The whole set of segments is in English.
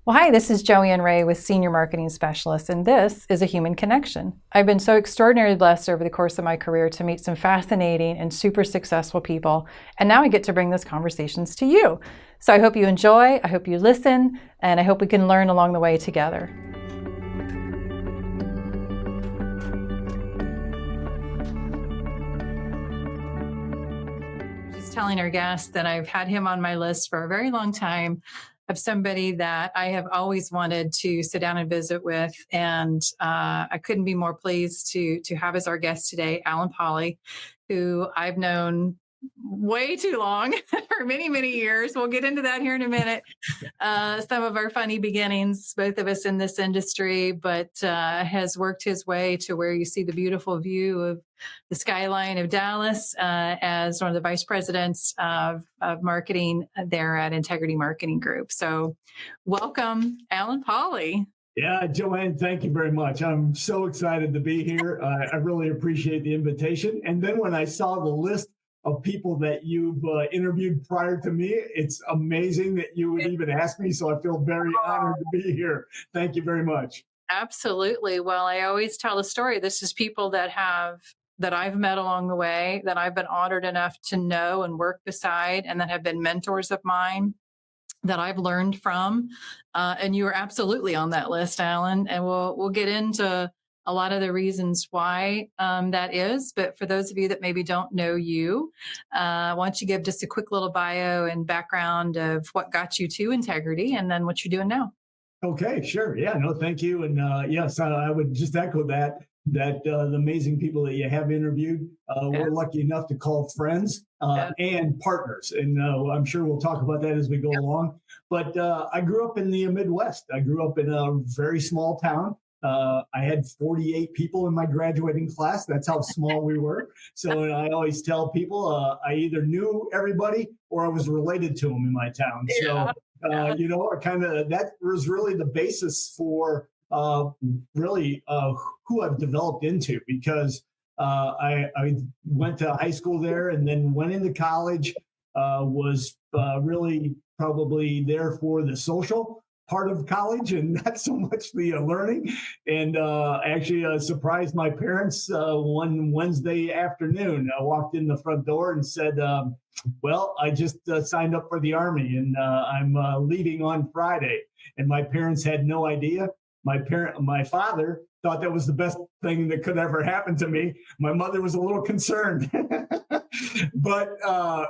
Well, hi, this is Joanne Ray with Senior Marketing Specialist, and this is A Human Connection. I've been so extraordinarily blessed over the course of my career to meet some fascinating and super successful people, and now I get to bring those conversations to you. So I hope you enjoy, I hope you listen, and I hope we can learn along the way together. Just telling our guest that I've had him on my list for a very long time of somebody that I have always wanted to sit down and visit with. And I couldn't be more pleased to have as our guest today, Alan Pauley, who I've known way too long for many, many years. We'll get into that here in a minute. Some of our funny beginnings, both of us in this industry, but has worked his way to where you see the beautiful view of the skyline of Dallas as one of the vice presidents of marketing there at Integrity Marketing Group. So welcome, Alan Pauley. Yeah, Joanne, thank you very much. I'm so excited to be here. I really appreciate the invitation. And then when I saw the list of people that you've interviewed prior to me, it's amazing that you would even ask me. So I feel very honored to be here. Thank you very much. Absolutely. Well, I always tell the story. This is people that I've met along the way, that I've been honored enough to know and work beside, and that have been mentors of mine that I've learned from. And you are absolutely on that list, Alan. And we'll get into a lot of the reasons why that is. But for those of you that maybe don't know you, why don't you give just a quick little bio and background of what got you to Integrity and then what you're doing now? Okay, sure. Yeah, no, thank you. And yes, I would just echo that the amazing people that you have interviewed, we're lucky enough to call friends and partners. And I'm sure we'll talk about that as we go along. But I grew up in the Midwest. I grew up in a very small town. I had 48 people in my graduating class. That's how small we were. So I always tell people I either knew everybody or I was related to them in my town. So, I kind of, that was really the basis for who I've developed into, because I went to high school there and then went into college, was really probably there for the social part of college and not so much the learning. And actually surprised my parents one Wednesday afternoon. I walked in the front door and said, well, I just signed up for the Army and I'm leaving on Friday. And my parents had no idea. My father thought that was the best thing that could ever happen to me. My mother was a little concerned. But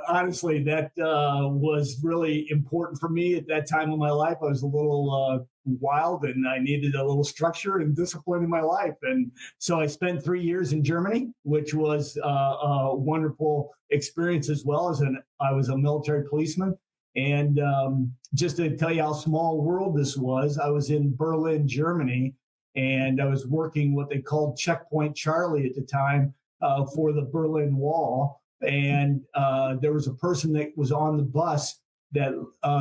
honestly, that was really important for me at that time of my life. I was a little wild and I needed a little structure and discipline in my life. And so I spent 3 years in Germany, which was a wonderful experience as well. I was a military policeman. And just to tell you how small world this was, I was in Berlin, Germany, and I was working what they called Checkpoint Charlie at the time for the Berlin Wall. And there was a person that was on the bus that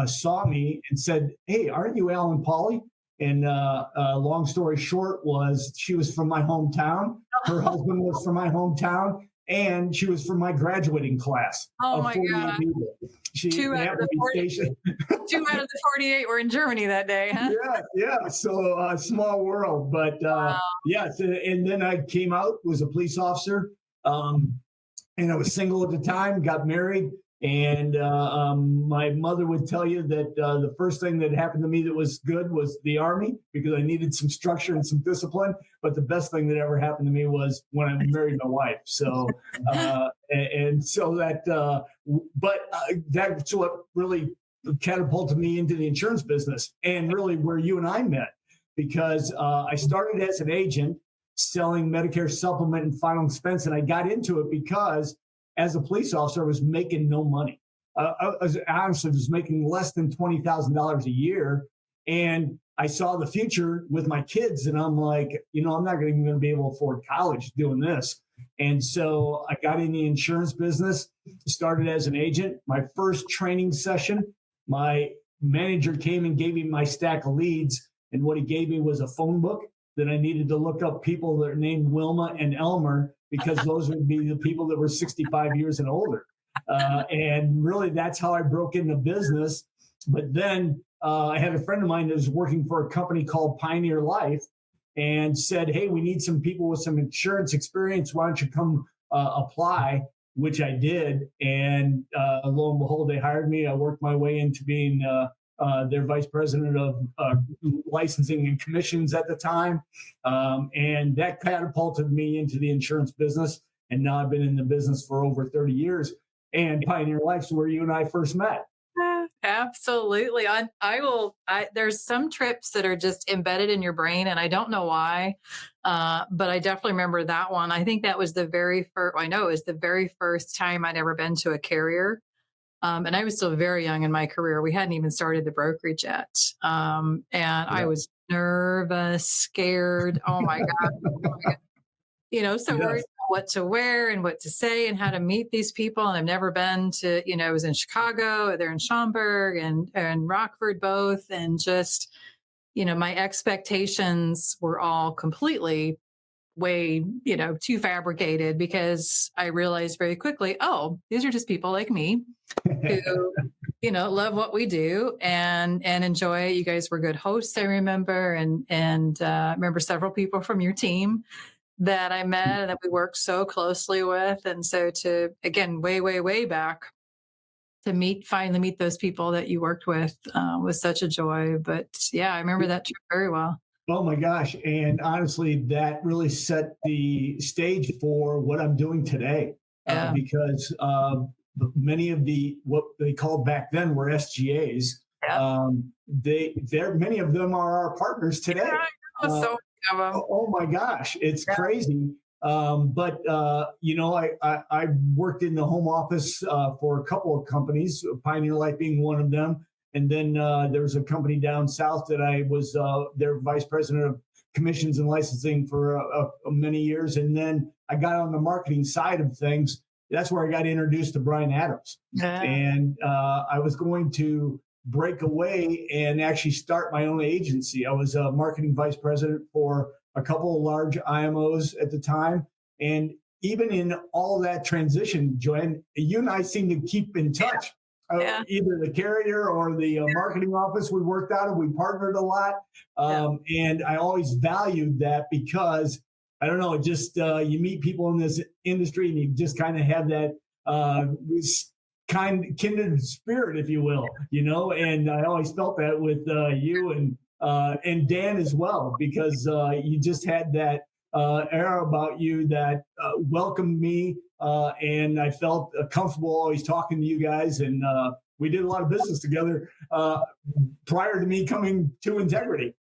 saw me and said, "Hey, aren't you Alan Pauley?" And long story short was she was from my hometown. Her husband was from my hometown. And she was from my graduating class of 48 people. Two out of the 48 were in Germany that day, huh? Yeah. So small world. But yes, and then I came out, was a police officer, and I was single at the time, got married. And my mother would tell you that the first thing that happened to me that was good was the Army, because I needed some structure and some discipline. But the best thing that ever happened to me was when I married my wife. So, that's what really catapulted me into the insurance business and really where you and I met, because I started as an agent selling Medicare supplement and final expense. And I got into it because as a police officer, I was making no money. I was making less than $20,000 a year. And I saw the future with my kids. And I'm like, I'm not even going to be able to afford college doing this. And so I got in the insurance business, started as an agent. My first training session, my manager came and gave me my stack of leads. And what he gave me was a phone book that I needed to look up people that are named Wilma and Elmer, because those would be the people that were 65 years and older. And really, that's how I broke into business. But then I had a friend of mine that was working for a company called Pioneer Life and said, hey, we need some people with some insurance experience. Why don't you come apply? Which I did. And lo and behold, they hired me. I worked my way into being their vice president of licensing and commissions at the time. And that catapulted me into the insurance business. And now I've been in the business for over 30 years. And Pioneer Life's where you and I first met. Absolutely. There's some trips that are just embedded in your brain, and I don't know why. But I definitely remember that one. I think that was the very first, I know it was the very first time I'd ever been to a carrier. And I was still very young in my career. We hadn't even started the brokerage yet. And I was nervous, scared. Oh my God. So worried Yes. about what to wear and what to say and how to meet these people. And I've never been to, I was in Chicago, they're in Schaumburg and Rockford both. And just, my expectations were all completely way, too fabricated, because I realized very quickly, oh, these are just people like me who, love what we do and enjoy it. You guys were good hosts, I remember, and remember several people from your team that I met and that we worked so closely with. And so to, again, way, way, way back, to finally meet those people that you worked with was such a joy. But yeah, I remember that trip very well. Oh my gosh. And honestly, that really set the stage for what I'm doing today. Yeah. Because many of what they called back then were SGAs. Yeah. Many of them are our partners today. So oh my gosh, it's crazy. But I worked in the home office for a couple of companies, Pioneer Life being one of them. And then there was a company down south that I was their vice president of commissions and licensing for many years. And then I got on the marketing side of things. That's where I got introduced to Bryan Adams. Yeah. And I was going to break away and actually start my own agency. I was a marketing vice president for a couple of large IMOs at the time. And even in all that transition, Joanne, you and I seem to keep in touch. Either the carrier or the marketing office we worked out of, we partnered a lot. And I always valued that because, I don't know, just you meet people in this industry and you just kind of have that kindred spirit, if you will, and I always felt that with you and Dan as well, because you just had that air about you that welcomed me, and I felt comfortable always talking to you guys, and we did a lot of business together prior to me coming to Integrity.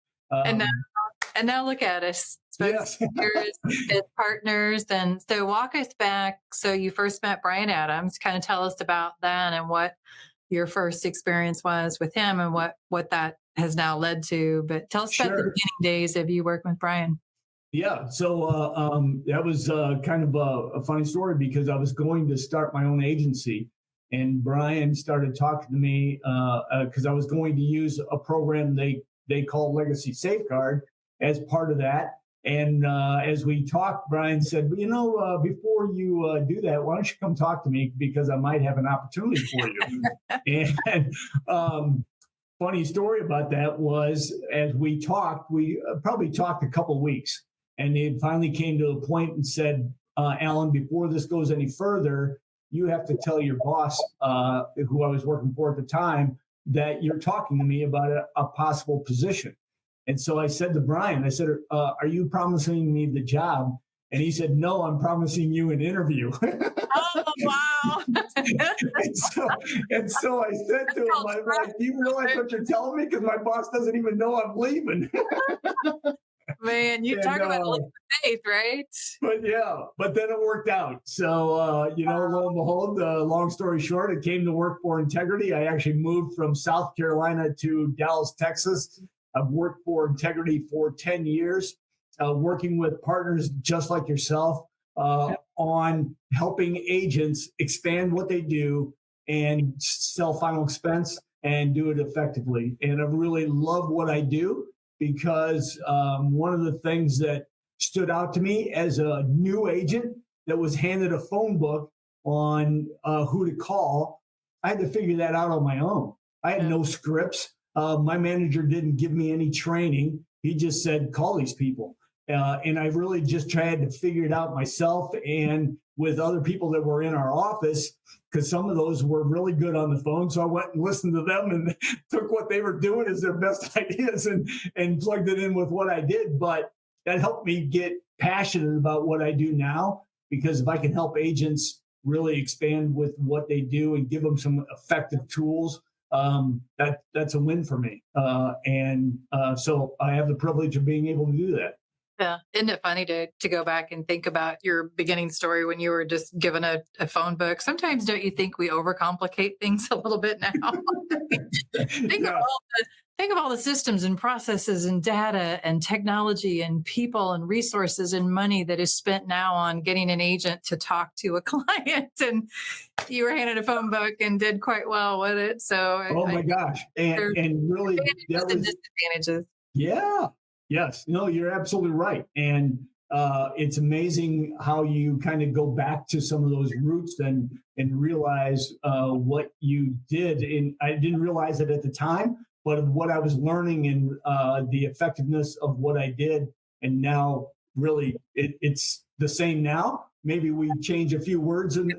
And now look at us, yes. as partners. And so walk us back. So you first met Bryan Adams. Kind of tell us about that and what your first experience was with him and what that has now led to. But tell us about the beginning days of you working with Bryan. Yeah, so that was kind of a funny story, because I was going to start my own agency, and Bryan started talking to me because I was going to use a program they call Legacy Safeguard as part of that. And as we talked, Bryan said, before you do that, why don't you come talk to me, because I might have an opportunity for you. And funny story about that was, as we talked, we probably talked a couple of weeks. And it finally came to a point and said, Alan, before this goes any further, you have to tell your boss, who I was working for at the time, that you're talking to me about a possible position. And so I said to Bryan, I said, are you promising me the job? And he said, no, I'm promising you an interview. Oh, wow. and so I said to him, I'm like, do you realize what you're telling me? Because my boss doesn't even know I'm leaving. Man, you talk about leap of faith, right? But then it worked out. So, lo and behold, long story short, it came to work for Integrity. I actually moved from South Carolina to Dallas, Texas. I've worked for Integrity for 10 years, working with partners just like yourself on helping agents expand what they do and sell final expense and do it effectively. And I really love what I do, because one of the things that stood out to me as a new agent that was handed a phone book on who to call, I had to figure that out on my own. I had no scripts. My manager didn't give me any training. He just said, call these people. And I really just tried to figure it out myself and with other people that were in our office, because some of those were really good on the phone. So I went and listened to them and took what they were doing as their best ideas and plugged it in with what I did. But that helped me get passionate about what I do now, because if I can help agents really expand with what they do and give them some effective tools, that's a win for me. So I have the privilege of being able to do that. Yeah. Isn't it funny to go back and think about your beginning story when you were just given a phone book? Sometimes don't you think we overcomplicate things a little bit now? think of Yeah. all the think of all the systems and processes and data and technology and people and resources and money that is spent now on getting an agent to talk to a client. And you were handed a phone book and did quite well with it. So Oh I my think gosh. there's And really advantages that and was disadvantages. yeah. Yes. No, you're absolutely right. And it's amazing how you kind of go back to some of those roots and realize what you did. And I didn't realize it at the time, but of what I was learning and the effectiveness of what I did. And now, really, it's the same now. Maybe we change a few words and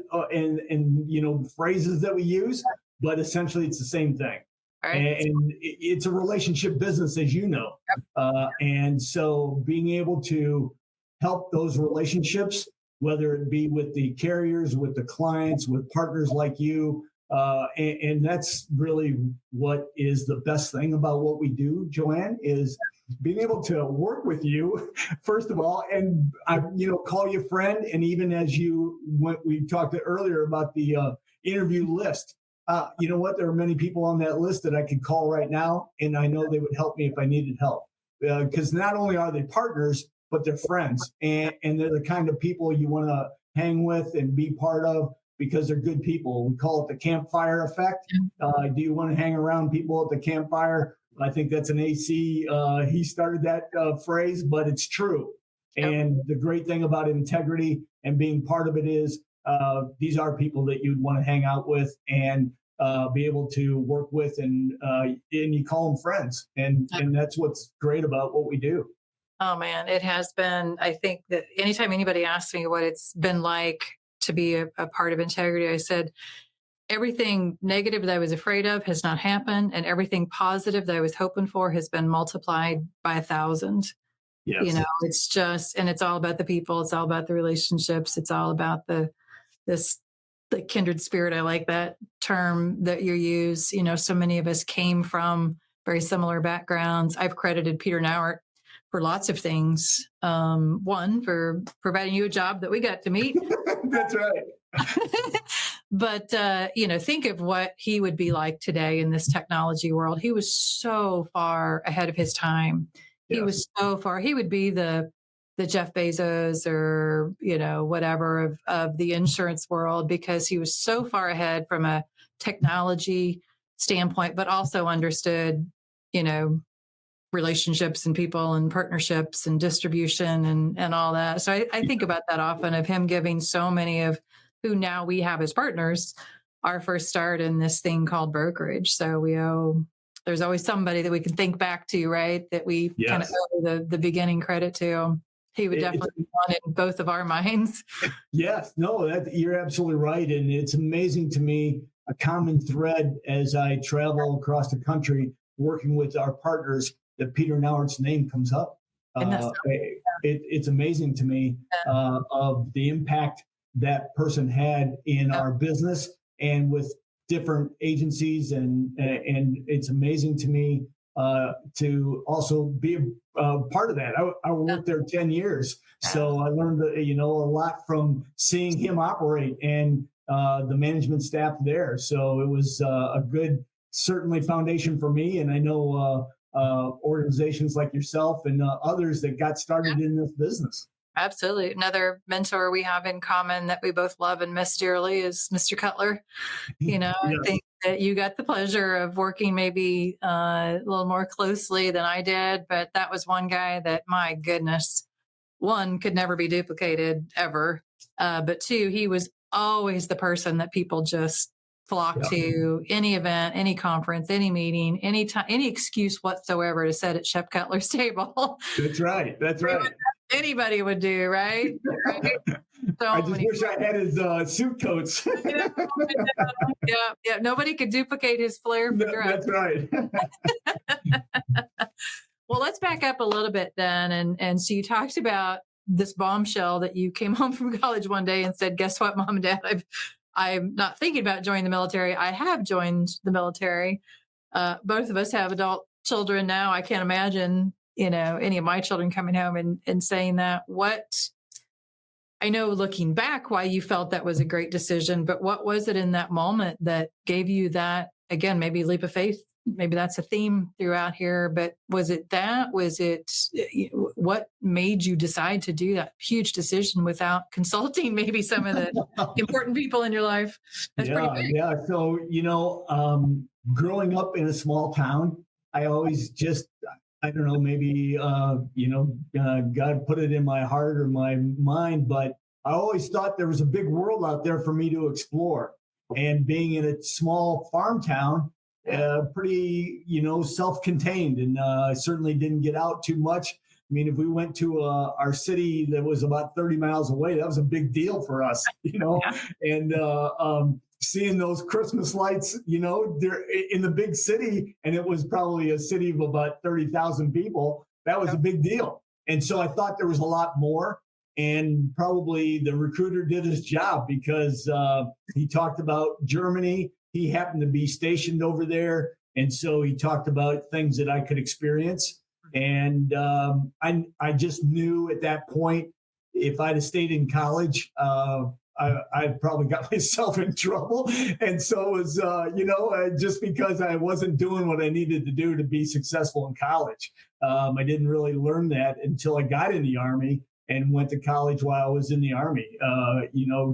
phrases that we use, but essentially it's the same thing. All right. And it's a relationship business, as you know. And so being able to help those relationships, whether it be with the carriers, with the clients, with partners like you, and that's really what is the best thing about what we do, Joanne, is being able to work with you, first of all, and call you friend. And even as we talked earlier about the interview list, you know what? There are many people on that list that I could call right now, and I know they would help me if I needed help. Because not only are they partners, but they're friends, and they're the kind of people you want to hang with and be part of because they're good people. We call it the campfire effect. Do you want to hang around people at the campfire? I think that's an AC. He started that phrase, but it's true. Yep. And the great thing about integrity and being part of it is these are people that you'd want to hang out with and be able to work with, and you call them friends, and that's what's great about what we do. Oh man, it has been. I think that anytime anybody asks me what it's been like to be a part of integrity, I said everything negative that I was afraid of has not happened, and everything positive that I was hoping for has been multiplied by 1,000. Yes. It's just, and it's all about the people. It's all about the relationships. It's all about this the kindred spirit. I like that term that you use. So many of us came from very similar backgrounds. I've credited Peter Nauert for lots of things. One, for providing you a job that we got to meet. That's right. But, think of what he would be like today in this technology world. He was so far ahead of his time. He Yes. was so far. He would be the Jeff Bezos or, whatever of the insurance world, because he was so far ahead from a technology standpoint, but also understood, relationships and people and partnerships and distribution and all that. So I think about that often, of him giving so many of who now we have as partners our first start in this thing called brokerage. So there's always somebody that we can think back to, right? That we kind of Yes. owe the beginning credit to. He would definitely be one in both of our minds. Yes. No, you're absolutely right. And it's amazing to me, a common thread as I travel across the country working with our partners, that Peter Nauert's name comes up. It's amazing to me of the impact that person had in our business and with different agencies, and it's amazing to me to also be a part of that. I worked there 10 years, so I learned a lot from seeing him operate and the management staff there. So it was a good, certainly, foundation for me, and I know organizations like yourself and others that got started in this business. Absolutely. Another mentor we have in common that we both love and miss dearly is Mr. Cutler. I Yes. think that you got the pleasure of working maybe a little more closely than I did, but that was one guy that, my goodness, one, could never be duplicated ever. But two, he was always the person that people just flock Yeah. to any event, any conference, any meeting, any time, any excuse whatsoever to sit at Shep Cutler's table. That's right. That's Pretty much right. anybody would do, right? Right? I So just many. wish I had his suit coats. Yeah, yeah, yeah. Nobody could duplicate his flair for dress. That's right. Well, let's back up a little bit then, and so you talked about this bombshell that you came home from college one day and said, "Guess what, mom and dad? I'm not thinking about joining the military. I have joined the military. Both of us have adult children now. I can't imagine, any of my children coming home and saying that. What I know, looking back, why you felt that was a great decision, but what was it in that moment that gave you that, again, maybe leap of faith? Maybe that's a theme throughout here, but was it that? Was it what made you decide to do that huge decision without consulting maybe some of the important people in your life? That's pretty Yeah, big. yeah. So, growing up in a small town, I always just, I don't know, maybe, God put it in my heart or my mind, but I always thought there was a big world out there for me to explore. And being in a small farm town, pretty, self-contained, and certainly didn't get out too much. I mean, if we went to our city that was about 30 miles away, that was a big deal for us, Yeah. and seeing those Christmas lights, there in the big city, and it was probably a city of about 30,000 people. That was a big deal. And so I thought there was a lot more. And probably the recruiter did his job because he talked about Germany. He happened to be stationed over there. And so he talked about things that I could experience. And I just knew at that point, if I'd have stayed in college, I probably got myself in trouble. And so it was, just because I wasn't doing what I needed to do to be successful in college. I didn't really learn that until I got in the Army and went to college while I was in the Army,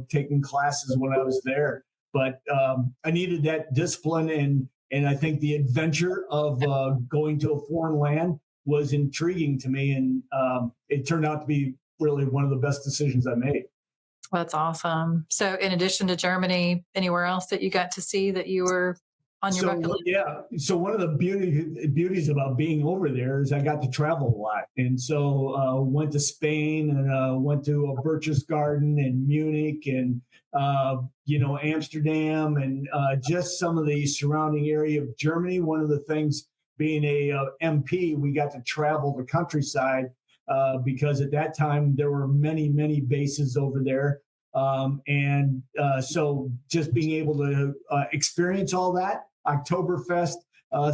taking classes when I was there. But I needed that discipline, and I think the adventure of going to a foreign land was intriguing to me. And it turned out to be really one of the best decisions I made. That's awesome. So, in addition to Germany, anywhere else that you got to see that you were on your bucket So list? yeah, so one of the beauties about being over there is I got to travel a lot, and so went to Spain and went to a Berchtesgaden and Munich and Amsterdam and just some of the surrounding area of Germany. One of the things being a MP, we got to travel the countryside because at that time there were many bases over there. So just being able to experience all that, Oktoberfest,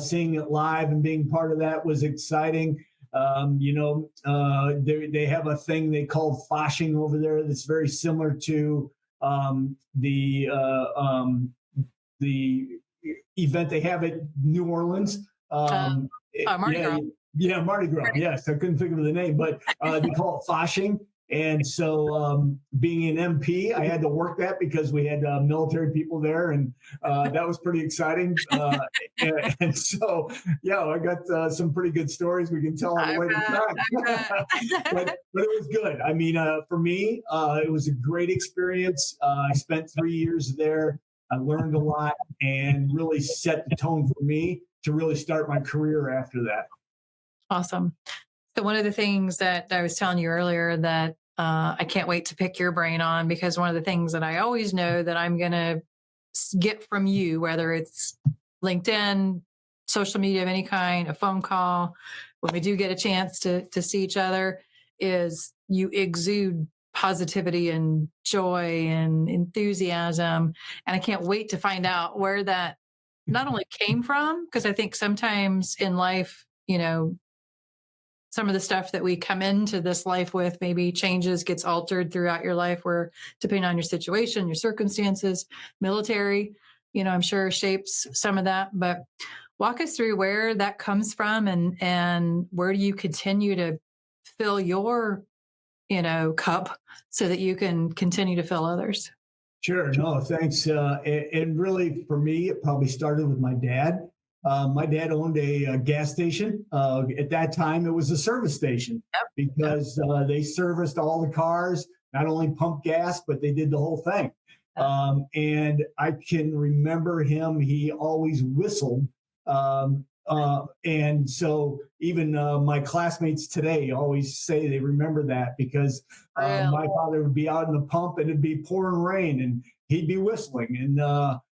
seeing it live and being part of that was exciting. They have a thing they call Fasching over there that's very similar to the event they have at New Orleans. Mardi Gras. Yeah, Mardi Gras. Yes, I couldn't think of the name, but they call it Fasching. And so being an MP, I had to work that because we had military people there, and that was pretty exciting. And so, yeah, I got some pretty good stories we can tell on the way to the but it was good. I mean, for me, it was a great experience. I spent 3 years there. I learned a lot and really set the tone for me to really start my career after that. Awesome. So one of the things that I was telling you earlier that I can't wait to pick your brain on, because one of the things that I always know that I'm going to get from you, whether it's LinkedIn, social media of any kind, a phone call, when we do get a chance to see each other, is you exude positivity and joy and enthusiasm. And I can't wait to find out where that not only came from, because I think sometimes in life, some of the stuff that we come into this life with maybe changes, gets altered throughout your life, where depending on your situation, your circumstances, military, I'm sure shapes some of that. But walk us through where that comes from, and where do you continue to fill your, cup so that you can continue to fill others. Sure. No, thanks. And really, for me, it probably started with my dad. My dad owned a gas station. At that time, it was a service station because they serviced all the cars, not only pumped gas, but they did the whole thing. And I can remember him. He always whistled. And so even my classmates today always say they remember that because Really? my father would be out in the pump and it'd be pouring rain and he'd be whistling. And,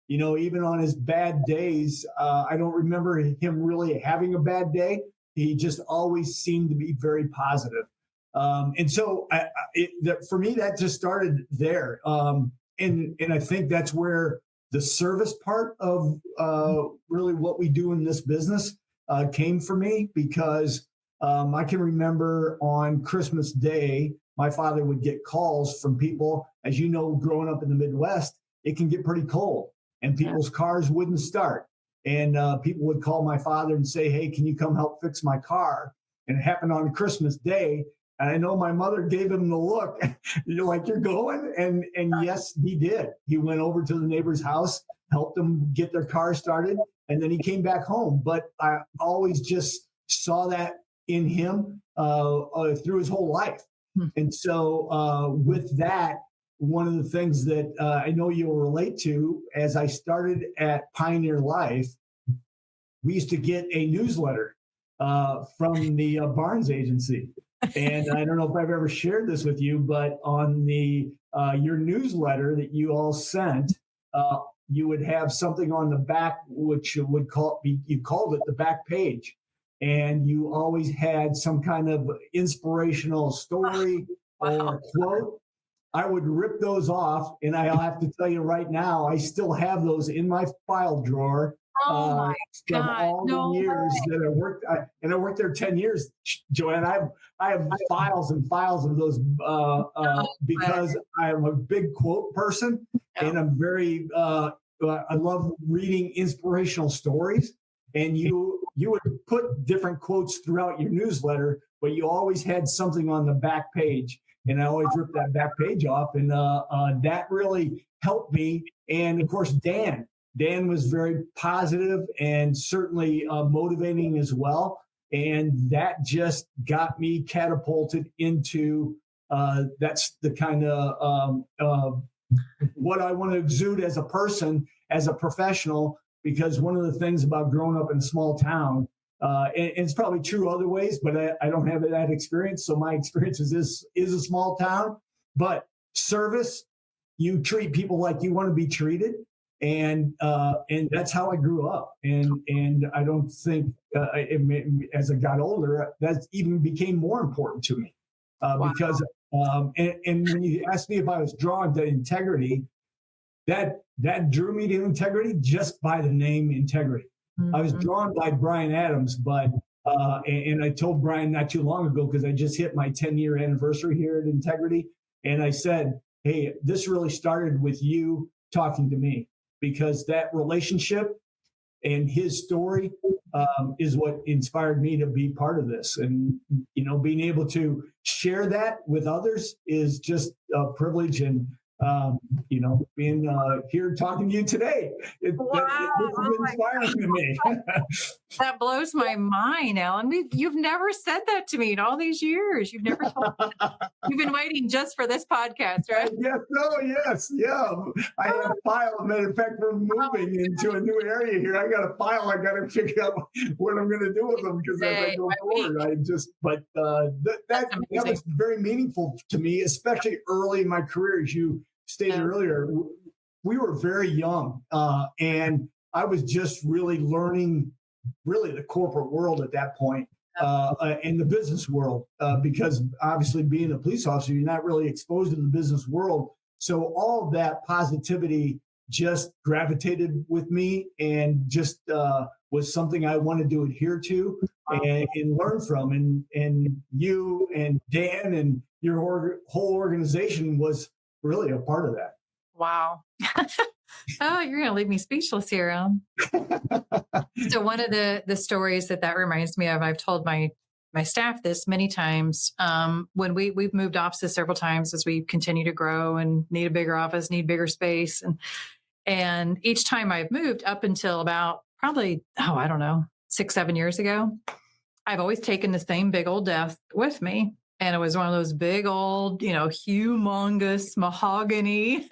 even on his bad days, I don't remember him really having a bad day. He just always seemed to be very positive. And so for me, that just started there. And I think that's where the service part of really what we do in this business came for me because I can remember on Christmas Day, my father would get calls from people. As you know, growing up in the Midwest, it can get pretty cold and people's cars wouldn't start. And people would call my father and say, hey, can you come help fix my car? And it happened on Christmas Day. And I know my mother gave him the look. You're like, you're going? And yes, he did. He went over to the neighbor's house, helped them get their car started, and then he came back home. But I always just saw that in him through his whole life. And so with that, one of the things that I know you'll relate to, as I started at Pioneer Life, we used to get a newsletter from the Barnes Agency. And I don't know if I've ever shared this with you, but on the your newsletter that you all sent, you would have something on the back, which you called it the back page, and you always had some kind of inspirational story or quote. I would rip those off, and I'll have to tell you right now, I still have those in my file drawer. Oh my From God. all No the years way. that I worked, and I worked there 10 years, Joanne. I have files and files of those because I'm a big quote person, and I'm very I love reading inspirational stories. And you would put different quotes throughout your newsletter, but you always had something on the back page. And I always ripped that back page off, and that really helped me. And of course, Dan was very positive and certainly motivating as well. And that just got me catapulted into that's the kind of what I want to exude as a person, as a professional, because one of the things about growing up in a small town, and it's probably true other ways, but I don't have that experience. So my experience is a small town, but service, you treat people like you want to be treated. And that's how I grew up. And I don't think as I got older, that even became more important to me because and when you asked me if I was drawn to integrity, that drew me to integrity just by the name integrity. Mm-hmm. I was drawn by Brian Adams, but and I told Brian not too long ago because I just hit my 10-year anniversary here at Integrity, and I said, "Hey, this really started with you talking to me because that relationship and his story is what inspired me to be part of this, and being able to share that with others is just a privilege and." Being here talking to you today, this is inspiring to me. That blows my mind, Alan. You've never said that to me in all these years. You've never told me that. You've been waiting just for this podcast, right? Yes. I have a file. Matter of fact, we're moving into a new area here. I got a file. I got to figure out what I'm going to do with them because as I go forward, that was very meaningful to me, especially early in my career, as you stated earlier. We were very young, and I was just really learning the corporate world at that point, in the business world, because obviously being a police officer, you're not really exposed to the business world. So all of that positivity just gravitated with me and just was something I wanted to adhere to and learn from. And you and Dan and your whole organization was really a part of that. Wow. Oh, you're going to leave me speechless here, Alan. So one of the stories that reminds me of, I've told my staff this many times, when we've moved offices several times as we continue to grow and need a bigger office, need bigger space. And each time I've moved up until about probably, I don't know, 6-7 years ago, I've always taken the same big old desk with me. And it was one of those big old, humongous mahogany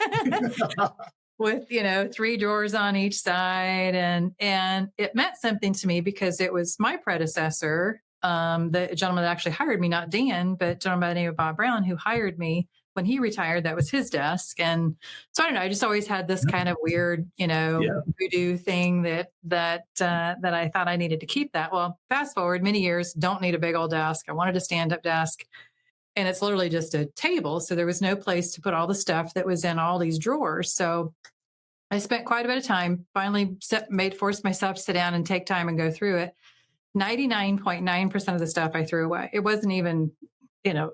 with, three drawers on each side. And it meant something to me because it was my predecessor, the gentleman that actually hired me, not Dan, but a gentleman by the name of Bob Brown, who hired me when he retired. That was his desk. And so I don't know, I just always had this kind of weird, Yeah. voodoo thing that I thought I needed to keep that. Well, fast forward many years, don't need a big old desk. I wanted a stand-up desk, and it's literally just a table. So there was no place to put all the stuff that was in all these drawers. So I spent quite a bit of time, finally forced myself to sit down and take time and go through it. 99.9% of the stuff I threw away. It wasn't even,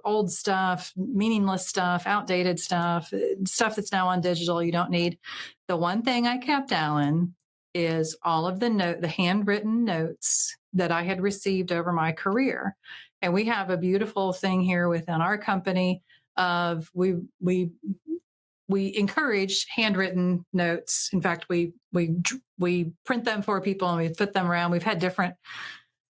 old stuff, meaningless stuff, outdated stuff that's now on digital you don't need. The one thing I kept, Alan, is all of the handwritten notes that I had received over my career. And we have a beautiful thing here within our company of we encourage handwritten notes. In fact, we print them for people and we put them around. We've had different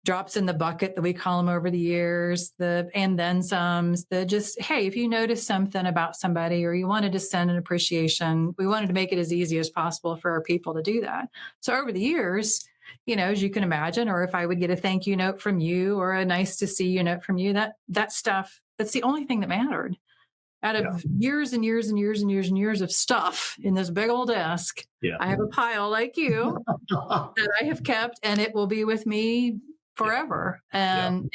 drops in the bucket that we call them over the years, the and then somes, the just, hey, if you notice something about somebody or you wanted to send an appreciation, we wanted to make it as easy as possible for our people to do that. So over the years, as you can imagine, or if I would get a thank you note from you or a nice to see you note from you, that stuff, that's the only thing that mattered. Out Yeah. of years and years and years and years and years of stuff in this big old desk, Yeah. I have a pile like you that I have kept, and it will be with me forever. And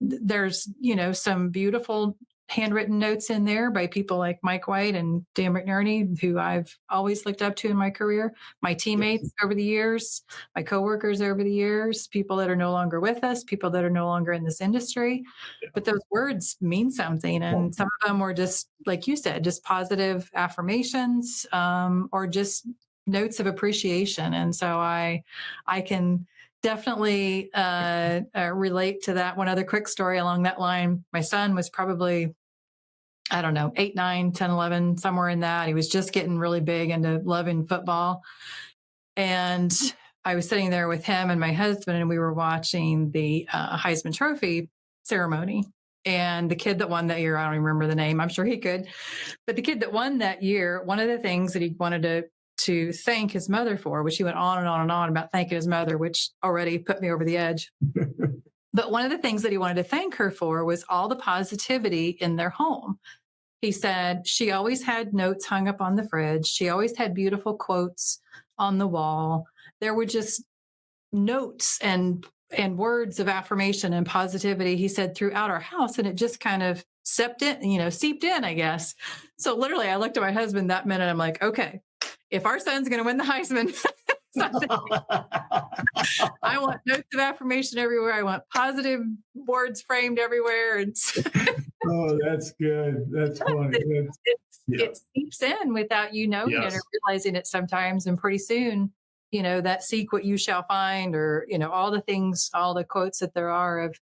there's some beautiful handwritten notes in there by people like Mike White and Dan McNerney, who I've always looked up to in my career, my teammates over the years, my coworkers over the years, people that are no longer with us, people that are no longer in this industry. But those words mean something, and some of them were just like you said, just positive affirmations, or just notes of appreciation. And so I can definitely relate to that. One other quick story along that line. My son was probably, I don't know, 8, 9, 10, 11, somewhere in that. He was just getting really big into loving football. And I was sitting there with him and my husband, and we were watching the Heisman Trophy ceremony. And the kid that won that year, I don't even remember the name. I'm sure he could. But the kid that won that year, one of the things that he wanted to thank his mother for, which he went on and on and on about thanking his mother, which already put me over the edge. But one of the things that he wanted to thank her for was all the positivity in their home. He said she always had notes hung up on the fridge. She always had beautiful quotes on the wall. There were just notes and words of affirmation and positivity, he said, throughout our house. And it just kind of seeped in, I guess. So literally, I looked at my husband that minute. I'm like, okay, if our son's going to win the Heisman, I want notes of affirmation everywhere. I want positive words framed everywhere. Oh, that's good. That's funny. It seeps in without you knowing it or realizing it sometimes. And pretty soon, that seek what you shall find, or, all the things, all the quotes that there are of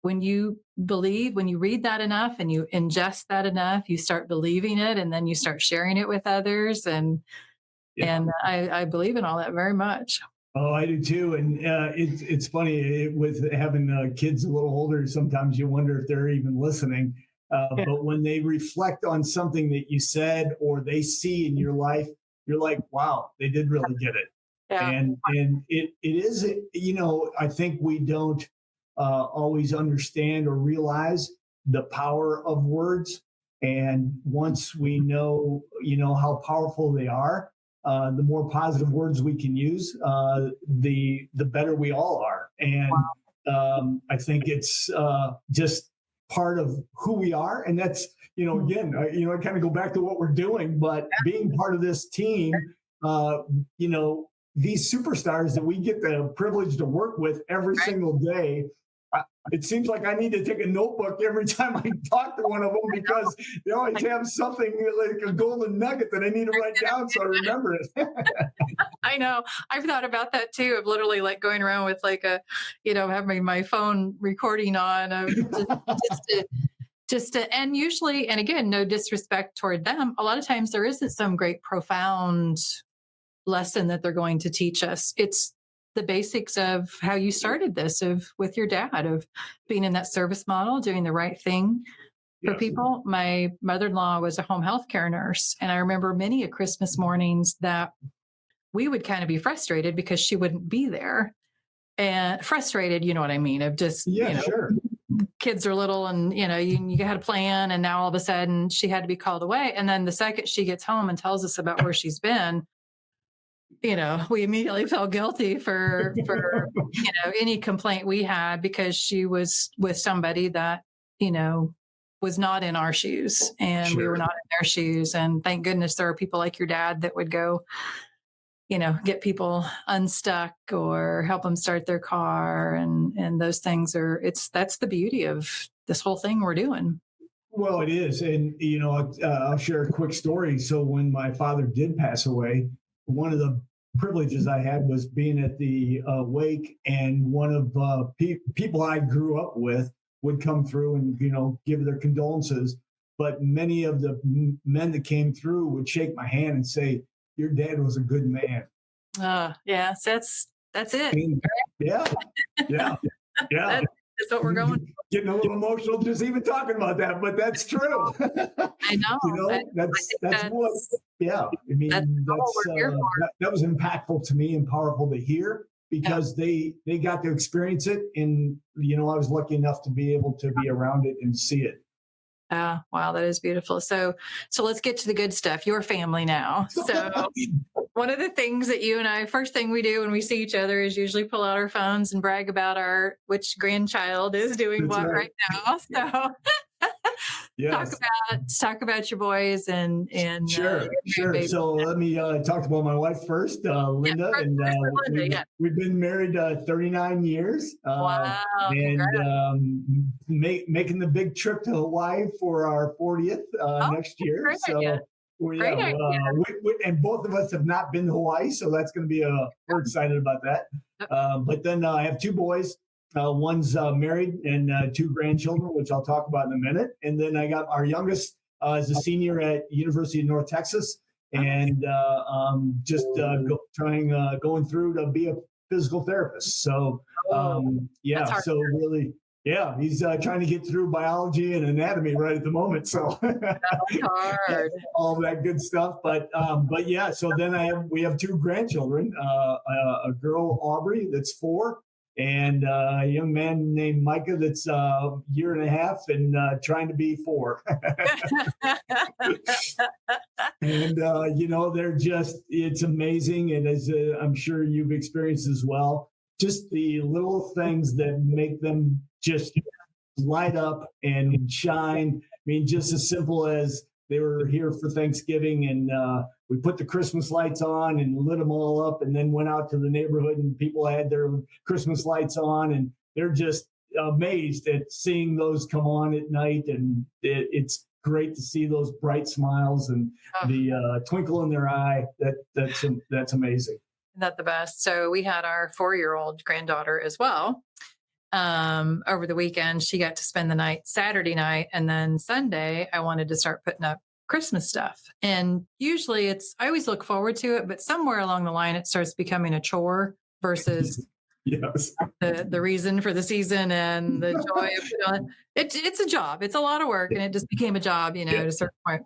when you read that enough and you ingest that enough, you start believing it, and then you start sharing it with others. And I believe in all that very much. Oh, I do too. And it's funny with having kids a little older, sometimes you wonder if they're even listening. But when they reflect on something that you said or they see in your life, you're like, wow, they did really get it. Yeah. And it is, I think we don't always understand or realize the power of words. And once we know, how powerful they are, the more positive words we can use, the better we all are. And I think it's just part of who we are. And that's, again, I kind of go back to what we're doing, but being part of this team, these superstars that we get the privilege to work with every single day, it seems like I need to take a notebook every time I talk to one of them, because they always have something like a golden nugget that I need to write down so I remember it. I know. I've thought about that too, of literally like going around with like having my phone recording on, of and usually, and again, no disrespect toward them, a lot of times there isn't some great profound lesson that they're going to teach us. It's the basics of how you started this of with your dad of being in that service model, doing the right thing for Yes. people. My mother-in-law was a home health care nurse, and I remember many a Christmas mornings that we would kind of be frustrated because she wouldn't be there. And frustrated, you know what I mean, of just, Yeah, sure. kids are little and, you had a plan and now all of a sudden she had to be called away. And then the second she gets home and tells us about where she's been, we immediately felt guilty for any complaint we had because she was with somebody that, you know, was not in our shoes and we were Sure. not in their shoes. And thank goodness there are people like your dad that would go, get people unstuck or help them start their car. And those things that's the beauty of this whole thing we're doing. Well, it is. And, I'll share a quick story. So when my father did pass away, one of the privileges I had was being at the wake, and one of people I grew up with would come through and, give their condolences. But many of the men that came through would shake my hand and say, your dad was a good man. Yes, that's it. And yeah, yeah, yeah. That's what we're going. Getting a little emotional just even talking about that, but that's true. I know. That's what. Yeah, I mean that's all we're here for. that was impactful to me and powerful to hear because they got to experience it, and I was lucky enough to be able to be around it and see it. Wow, that is beautiful. So let's get to the good stuff. Your family now. So one of the things that you and I, first thing we do when we see each other is usually pull out our phones and brag about which grandchild is doing That's what right now. So Yes. talk about your boys and Sure. So let me talk about my wife first, Linda, first, and Linda, we've been married 39 years. Wow, And making the big trip to Hawaii for our 40th next year. Great So idea. Great idea. and both of us have not been to Hawaii, so that's going to be we're excited about that. But then I have two boys. One's married and two grandchildren, which I'll talk about in a minute. And then I got our youngest is a senior at University of North Texas, and going through to be a physical therapist. So so really, he's trying to get through biology and anatomy right at the moment. So hard. all that good stuff. But yeah, so then we have two grandchildren, a girl Aubrey that's 4. And a young man named Micah that's a year and a half and trying to be 4. And, it's amazing. And as I'm sure you've experienced as well, just the little things that make them just light up and shine. I mean, just as simple as they were here for Thanksgiving and we put the Christmas lights on and lit them all up and then went out to the neighborhood and people had their Christmas lights on and they're just amazed at seeing those come on at night. And it's great to see those bright smiles and the twinkle in their eye. That's amazing. Isn't that the best? So we had our 4-year-old granddaughter as well. Over the weekend, she got to spend the night Saturday night. And then Sunday, I wanted to start putting up Christmas stuff. And usually I always look forward to it, but somewhere along the line, it starts becoming a chore versus yes. the reason for the season and the joy of it. It's a job. It's a lot of work. And it just became a job, at a certain point.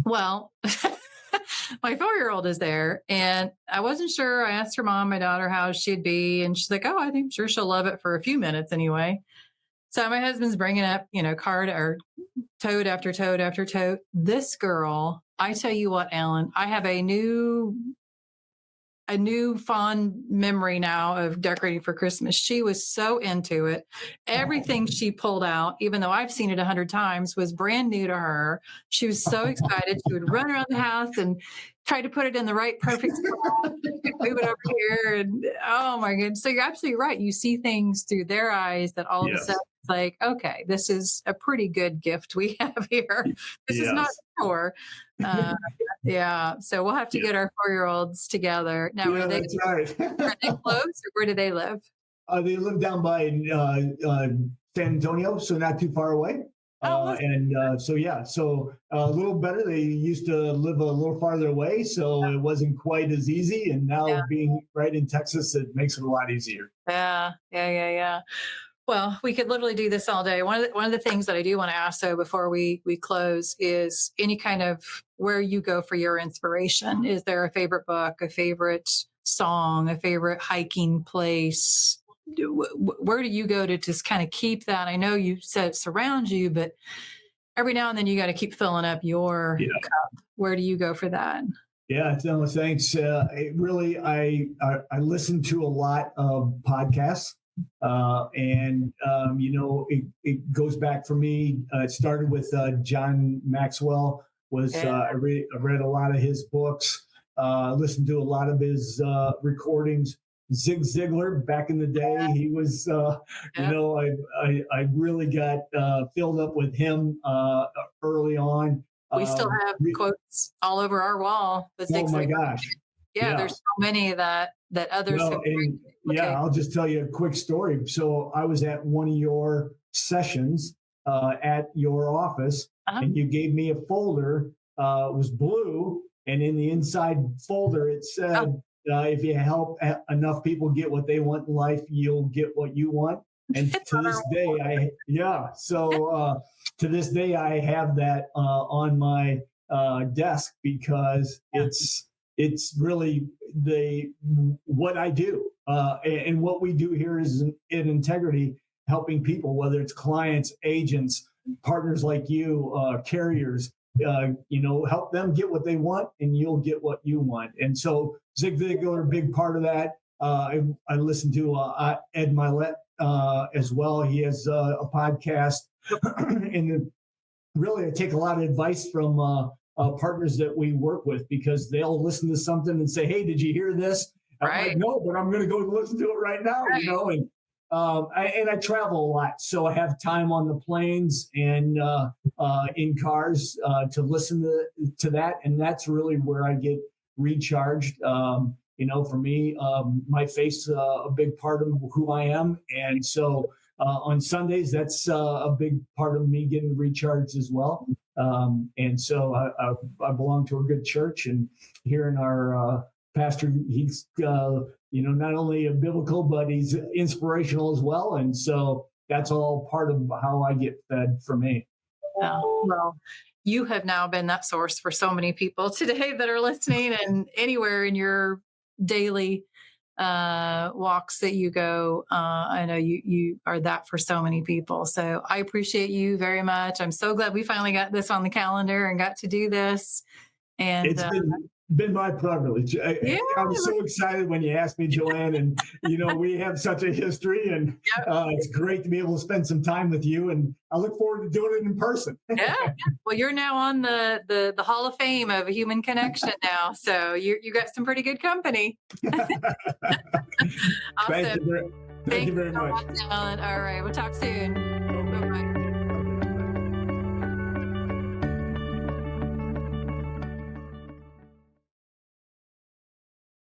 Well, my 4-year-old is there and I wasn't sure. I asked her mom, my daughter, how she'd be. And she's like, oh, I think sure she'll love it for a few minutes anyway. So my husband's bringing up, card or toad after toad after toad. This girl, I tell you what, Alan, I have a new fond memory now of decorating for Christmas. She was so into it. Everything she pulled out, even though I've seen it 100 times, was brand new to her. She was so excited. She would run around the house and try to put it in the right perfect spot, move it over here. And oh my goodness. So you're absolutely right. You see things through their eyes that all of a sudden it's like, okay, this is a pretty good gift we have here. This is not poor. So we'll have to get our 4-year-olds together. Now, are they close or where do they live? They live down by San Antonio, so not too far away. Oh, listen. So a little better. They used to live a little farther away, so it wasn't quite as easy. And now Yeah. being right in Texas, it makes it a lot easier. Yeah. Yeah. Yeah. Yeah. Well, we could literally do this all day. One of the things that I do want to ask, though, before we close, is any kind of where you go for your inspiration. Is there a favorite book, a favorite song, a favorite hiking place? Where do you go to just kind of keep that? I know you said it surrounds you, but every now and then you got to keep filling up your Yeah. cup. Where do you go for that? Yeah, no, thanks. I listen to a lot of podcasts, it goes back for me. It started with John Maxwell. Yeah. I read a lot of his books. Listened to a lot of his recordings. Zig Ziglar, back in the day, he was. Yeah. I really got filled up with him early on. We still have quotes all over our wall. The Oh Zig my Ziglar. gosh. Yeah, Yeah. there's so many that others have. Well, and yeah, Okay. I'll just tell you a quick story. So I was at one of your sessions at your office, Uh-huh. and you gave me a folder. It was blue, and in the inside folder, it said, Oh, if you help enough people get what they want in life, you'll get what you want. And it's to on our this wall. day, to this day, I have that on my desk because Yeah. it's really the what I do, and what we do here is in integrity, helping people, whether it's clients, agents, partners like you, carriers. Help them get what they want, and you'll get what you want. And so Zig Ziglar, a big part of that. I listen to Ed Milet as well. He has a podcast, and really, I take a lot of advice from partners that we work with, because they'll listen to something and say, "Hey, did you hear this?" I'm like, Right. "No, but I'm going to go listen to it right now." Right. And I travel a lot, so I have time on the planes and in cars to listen to that, and that's really where I get recharged. For me, my faith's a big part of who I am, and so on Sundays, that's a big part of me getting recharged as well. And so I belong to a good church, and here in our pastor, he's not only a biblical, but he's inspirational as well. And so that's all part of how I get fed for me. Yeah. Well, you have now been that source for so many people today that are listening, and anywhere in your daily walks that you go. I know you are that for so many people. So I appreciate you very much. I'm so glad we finally got this on the calendar and got to do this. And It's been my privilege. yeah, I was so excited when you asked me, Joanne, and we have such a history, and yeah, it's great to be able to spend some time with you. And I look forward to doing it in person. yeah. Well, you're now on the Hall of Fame of Human Connection now, so you got some pretty good company. Thank Awesome. you. Thank you very so much. much, Alan. All right, we'll talk soon.